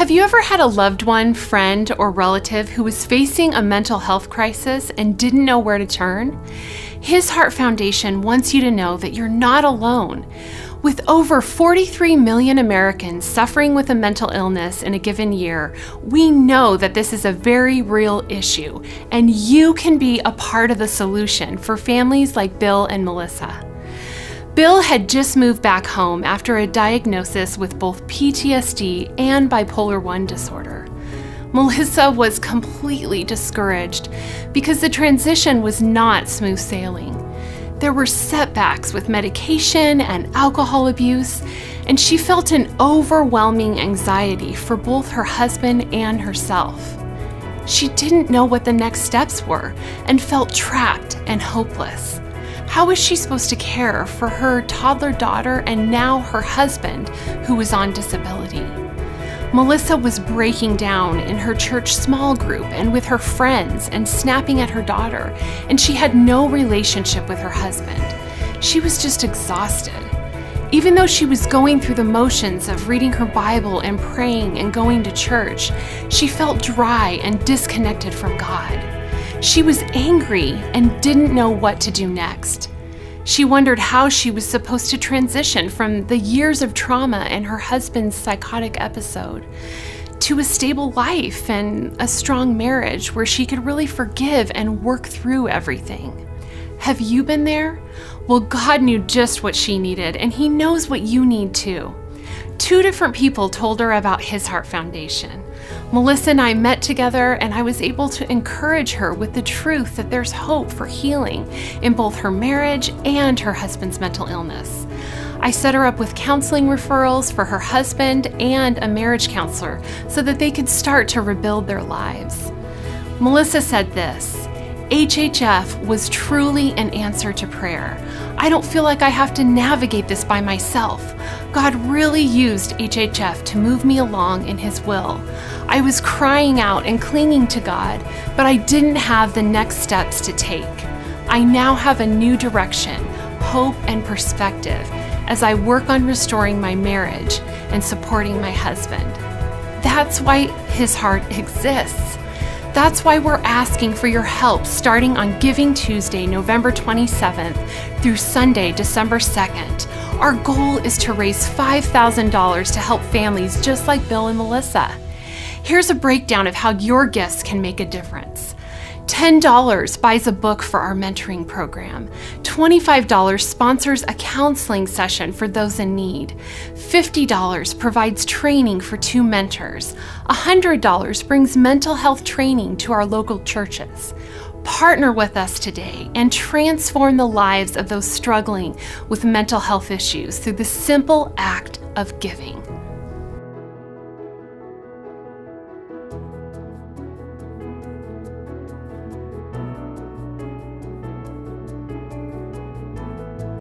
Have you ever had a loved one, friend, or relative who was facing a mental health crisis and didn't know where to turn? His Heart Foundation wants you to know that you're not alone. With over 43 million Americans suffering with a mental illness in a given year, we know that this is a very real issue, and you can be a part of the solution for families like Bill and Melissa. Bill had just moved back home after a diagnosis with both PTSD and bipolar I disorder. Melissa was completely discouraged because the transition was not smooth sailing. There were setbacks with medication and alcohol abuse, and she felt an overwhelming anxiety for both her husband and herself. She didn't know what the next steps were and felt trapped and hopeless. How was she supposed to care for her toddler daughter and now her husband, who was on disability? Melissa was breaking down in her church small group and with her friends and snapping at her daughter, and she had no relationship with her husband. She was just exhausted. Even though she was going through the motions of reading her Bible and praying and going to church, she felt dry and disconnected from God. She was angry and didn't know what to do next. She wondered how she was supposed to transition from the years of trauma and her husband's psychotic episode to a stable life and a strong marriage where she could really forgive and work through everything. Have you been there? Well, God knew just what she needed, and He knows what you need too. 2 different people told her about His Heart Foundation. Melissa and I met together, and I was able to encourage her with the truth that there's hope for healing in both her marriage and her husband's mental illness. I set her up with counseling referrals for her husband and a marriage counselor so that they could start to rebuild their lives. Melissa said this, "HHF was truly an answer to prayer. I don't feel like I have to navigate this by myself. God really used HHF to move me along in His will. I was crying out and clinging to God, but I didn't have the next steps to take. I now have a new direction, hope, and perspective as I work on restoring my marriage and supporting my husband." That's why His Heart exists. That's why we're asking for your help starting on Giving Tuesday, November 27th through Sunday, December 2nd. Our goal is to raise $5,000 to help families just like Bill and Melissa. Here's a breakdown of how your gifts can make a difference. $10 buys a book for our mentoring program. $25 sponsors a counseling session for those in need. $50 provides training for 2 mentors. $100 brings mental health training to our local churches. Partner with us today and transform the lives of those struggling with mental health issues through the simple act of giving.